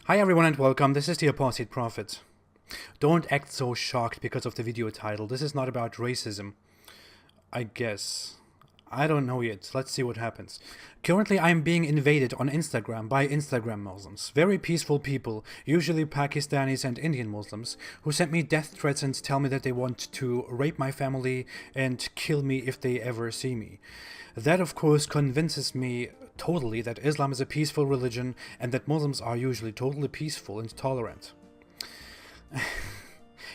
Hi everyone and welcome, this is the Apostate Prophet. Don't act so shocked because of the video title. This is not about racism. I guess. I don't know yet. Let's see what happens. Currently I'm being invaded on Instagram by Instagram Muslims. Very peaceful people, usually Pakistanis and Indian Muslims, who sent me death threats and tell me that they want to rape my family and kill me if they ever see me. That of course convinces me totally that Islam is a peaceful religion and that Muslims are usually totally peaceful and tolerant.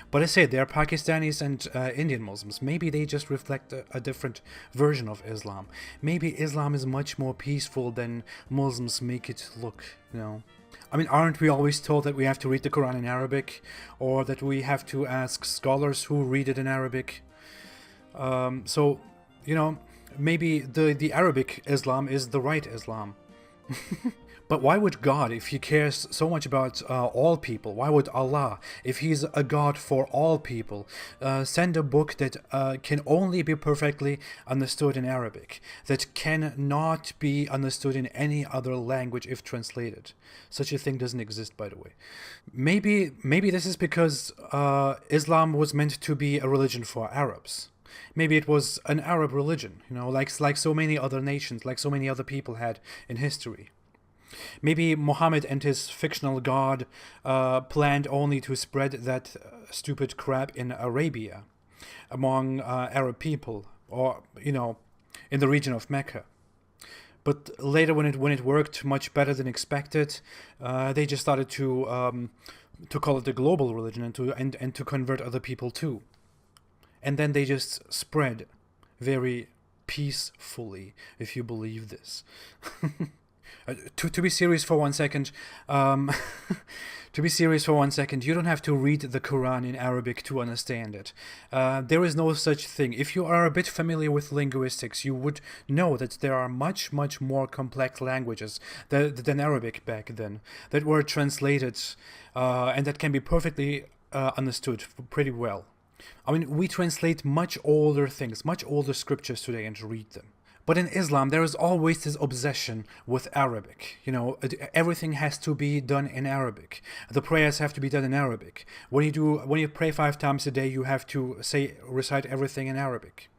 But I say they are Pakistanis and Indian Muslims. Maybe they just reflect a different version of Islam. Maybe Islam is much more peaceful than Muslims make it look, you know. I mean, aren't we always told that we have to read the Quran in Arabic? Or that we have to ask scholars who read it in Arabic? So, you know, maybe the Arabic Islam is the right Islam. But why would God, if he cares so much about all people, why would Allah, if he's a God for all people, send a book that can only be perfectly understood in Arabic, that cannot be understood in any other language if translated? Such a thing doesn't exist, by the way. Maybe this is because Islam was meant to be a religion for Arabs. Maybe it was an Arab religion, you know, like so many other nations, like so many other people had in history. Maybe Muhammad and his fictional god planned only to spread that stupid crap in Arabia among Arab people, or, you know, in the region of Mecca. But later, when it worked much better than expected, they just started to call it a global religion and to convert other people too. And then they just spread very peacefully, if you believe this. To be serious for 1 second, to be serious for 1 second, you don't have to read the Quran in Arabic to understand it. There is no such thing. If you are a bit familiar with linguistics, you would know that there are much more complex languages than Arabic back then that were translated and that can be perfectly understood pretty well. I mean, we translate much older things, much older scriptures today and read them. But in Islam, there is always this obsession with Arabic. You know, everything has to be done in Arabic. The prayers have to be done in Arabic. When you pray 5 times a day, you have to recite everything in Arabic.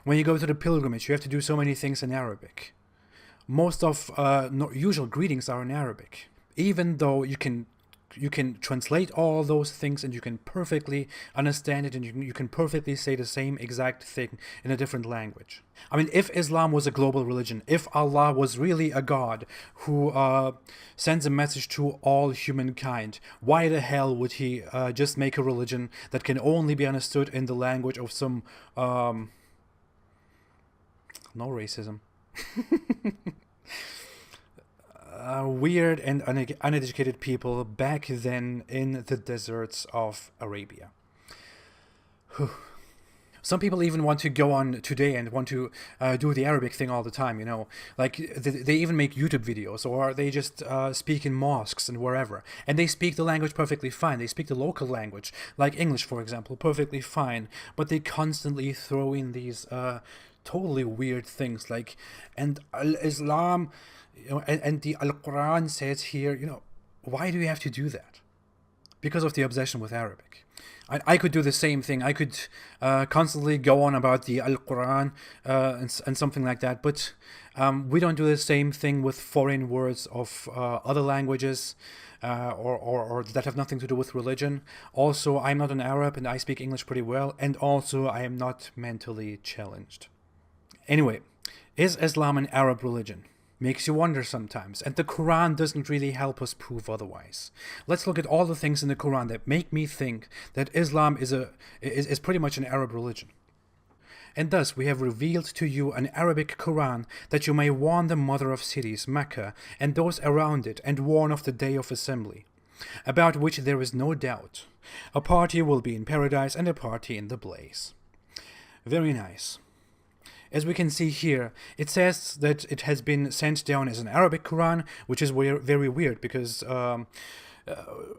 When you go to the pilgrimage, you have to do so many things in Arabic. Most of usual greetings are in Arabic, even though you can translate all those things and you can perfectly understand it and you can perfectly say the same exact thing in a different language. I mean, if Islam was a global religion, if Allah was really a God who sends a message to all humankind, why the hell would he just make a religion that can only be understood in the language of some no racism weird and uneducated people back then in the deserts of Arabia. Some people even want to go on today and want to do the Arabic thing all the time, you know. Like, they even make YouTube videos, or they just speak in mosques and wherever. And they speak the language perfectly fine. They speak the local language, like English, for example, perfectly fine. But they constantly throw in these totally weird things, like, and Islam, you know, and the Al-Quran says here, you know, why do you have to do that? Because of the obsession with Arabic. I could do the same thing. I could constantly go on about the Al-Quran and something like that, but we don't do the same thing with foreign words of other languages or that have nothing to do with religion. Also, I'm not an Arab and I speak English pretty well, and also I am not mentally challenged. Anyway, is Islam an Arab religion? Makes you wonder sometimes, and the Quran doesn't really help us prove otherwise. Let's look at all the things in the Quran that make me think that Islam is pretty much an Arab religion. And thus we have revealed to you an Arabic Quran that you may warn the mother of cities, Mecca, and those around it, and warn of the day of assembly, about which there is no doubt. A party will be in paradise and a party in the blaze. Very nice. As we can see here, it says that it has been sent down as an Arabic Quran, which is very weird because, I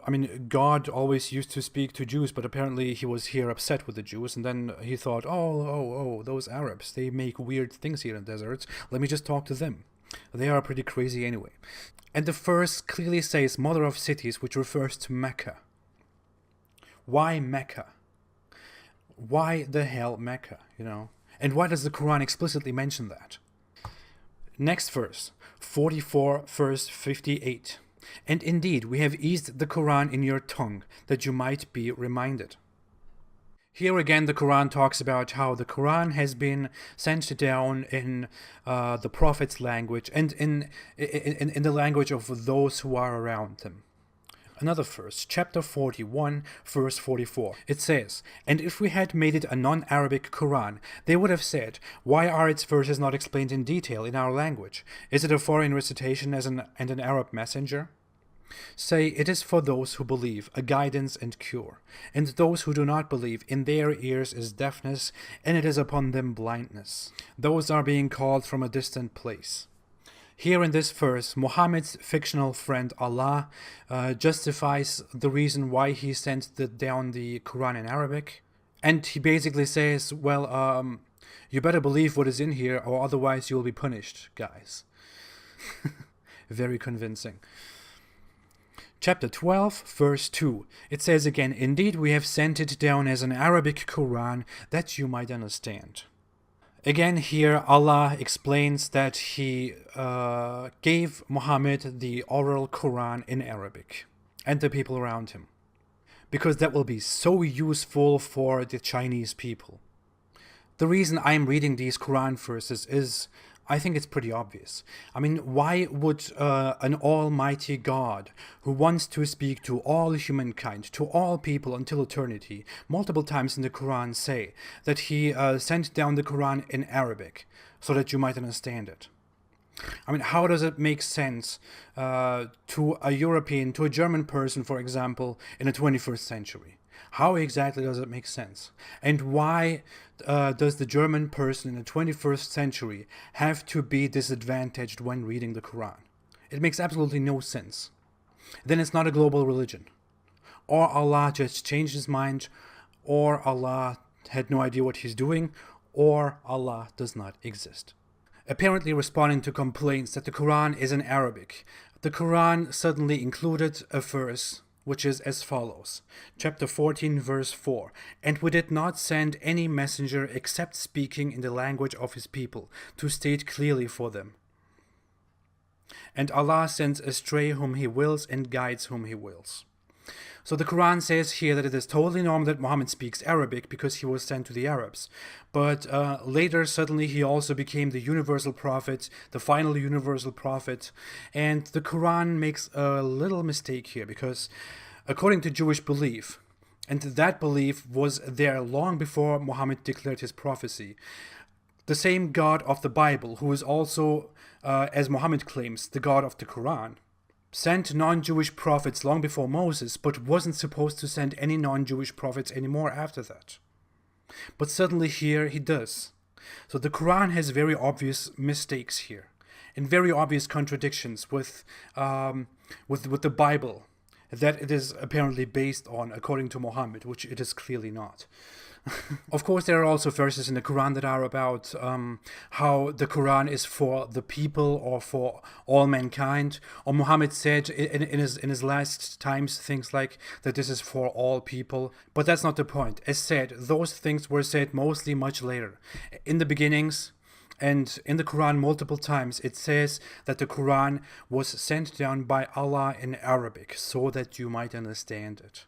mean, God always used to speak to Jews, but apparently he was here upset with the Jews, and then he thought, oh, those Arabs, they make weird things here in deserts, let me just talk to them. They are pretty crazy anyway. And the verse clearly says mother of cities, which refers to Mecca. Why Mecca? Why the hell Mecca, And why does the Quran explicitly mention that? Next verse, 44 verse 58. And indeed, we have eased the Quran in your tongue, that you might be reminded. Here again, the Quran talks about how the Quran has been sent down in the Prophet's language and in the language of those who are around them. Another verse, chapter 41, verse 44. It says, and if we had made it a non-Arabic Quran, they would have said, why are its verses not explained in detail in our language? Is it a foreign recitation and an Arab messenger? Say, it is for those who believe, a guidance and cure, and those who do not believe, in their ears is deafness, and it is upon them blindness. Those are being called from a distant place. Here in this verse, Muhammad's fictional friend Allah justifies the reason why he sent down the Quran in Arabic. And he basically says, well, you better believe what is in here or otherwise you'll be punished, guys. Very convincing. Chapter 12, verse 2. It says again, indeed we have sent it down as an Arabic Quran that you might understand. Again, here Allah explains that he gave Muhammad the oral Quran in Arabic and the people around him, because that will be so useful for the Chinese people. The reason I'm reading these Quran verses is, I think it's pretty obvious. I mean, why would an almighty God who wants to speak to all humankind, to all people until eternity, multiple times in the Quran say that he sent down the Quran in Arabic so that you might understand it? I mean, how does it make sense to a European, to a German person, for example, in the 21st century? How exactly does it make sense? And why does the German person in the 21st century have to be disadvantaged when reading the Quran? It makes absolutely no sense. Then it's not a global religion. Or Allah just changed his mind, or Allah had no idea what he's doing, or Allah does not exist. Apparently responding to complaints that the Quran is in Arabic, the Quran suddenly included a verse which is as follows. Chapter 14, verse 4. And we did not send any messenger except speaking in the language of his people, to state clearly for them. And Allah sends astray whom he wills and guides whom he wills. So the Quran says here that it is totally normal that Muhammad speaks Arabic because he was sent to the Arabs. But later, suddenly, he also became the universal prophet, the final universal prophet. And the Quran makes a little mistake here because, according to Jewish belief, and that belief was there long before Muhammad declared his prophecy, the same God of the Bible, who is also, as Muhammad claims, the God of the Quran, sent non-Jewish prophets long before Moses, but wasn't supposed to send any non-Jewish prophets anymore after that. But suddenly here he does. So the Quran has very obvious mistakes here, and very obvious contradictions with the Bible that it is apparently based on, according to Muhammad, which it is clearly not. Of course, there are also verses in the Quran that are about how the Quran is for the people or for all mankind. Or Muhammad said in his last times things like that this is for all people. But that's not the point. As said, those things were said mostly much later. In the beginnings, and in the Quran multiple times, it says that the Quran was sent down by Allah in Arabic so that you might understand it.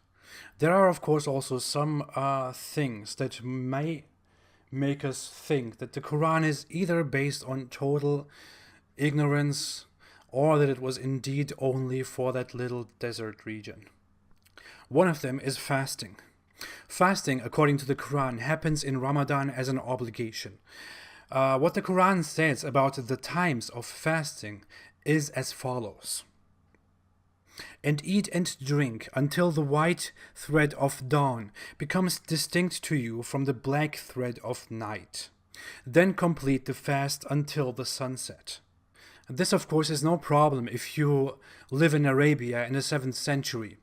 There are, of course, also some things that may make us think that the Quran is either based on total ignorance or that it was indeed only for that little desert region. One of them is fasting. Fasting, according to the Quran, happens in Ramadan as an obligation. What the Quran says about the times of fasting is as follows. And eat and drink until the white thread of dawn becomes distinct to you from the black thread of night. Then complete the fast until the sunset. This, of course, is no problem if you live in Arabia in the 7th century.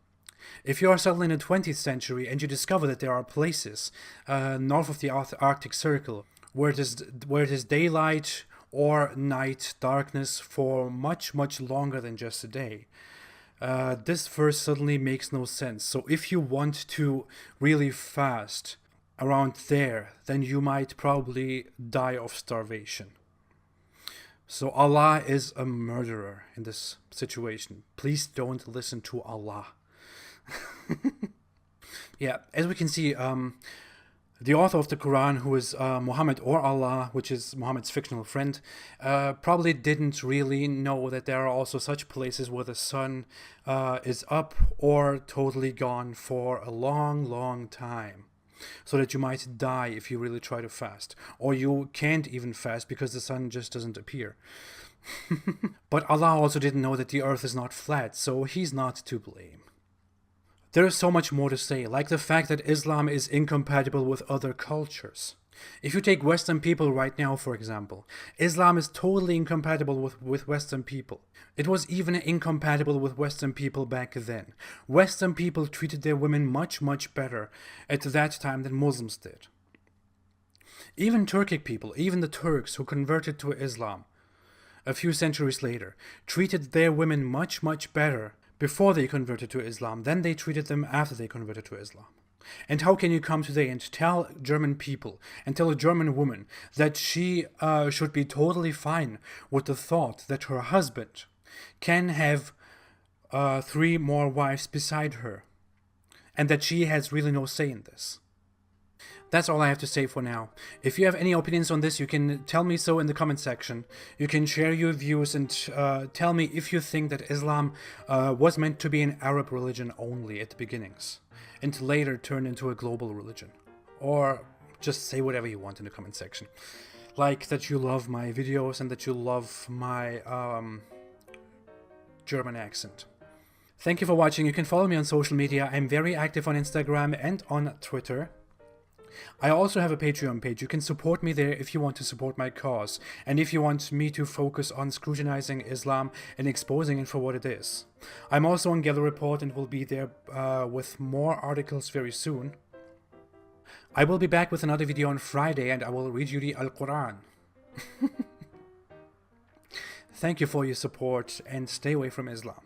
If you are suddenly in the 20th century and you discover that there are places north of the Arctic Circle where it is daylight or night, darkness for much, much longer than just a day. This verse suddenly makes no sense. So if you want to really fast around there, then you might probably die of starvation. So Allah is a murderer in this situation. Please don't listen to Allah. Yeah, as we can see, the author of the Quran, who is Muhammad or Allah, which is Muhammad's fictional friend, probably didn't really know that there are also such places where the sun is up or totally gone for a long, long time. So that you might die if you really try to fast. Or you can't even fast because the sun just doesn't appear. But Allah also didn't know that the earth is not flat, so he's not to blame. There is so much more to say, like the fact that Islam is incompatible with other cultures. If you take Western people right now, for example, Islam is totally incompatible with Western people. It was even incompatible with Western people back then. Western people treated their women much, much better at that time than Muslims did. Even Turkic people, even the Turks who converted to Islam a few centuries later, treated their women much, much better before they converted to Islam than they treated them after they converted to Islam. And how can you come today and tell German people and tell a German woman that she should be totally fine with the thought that her husband can have 3 more wives beside her and that she has really no say in this? That's all I have to say for now. If you have any opinions on this, you can tell me so in the comment section. You can share your views and tell me if you think that Islam was meant to be an Arab religion only at the beginnings and later turned into a global religion. Or just say whatever you want in the comment section. Like that you love my videos and that you love my German accent. Thank you for watching. You can follow me on social media. I'm very active on Instagram and on Twitter. I also have a Patreon page. You can support me there if you want to support my cause and if you want me to focus on scrutinizing Islam and exposing it for what it is. I'm also on Gather Report and will be there with more articles very soon. I will be back with another video on Friday and I will read you the Al-Quran. Thank you for your support and stay away from Islam.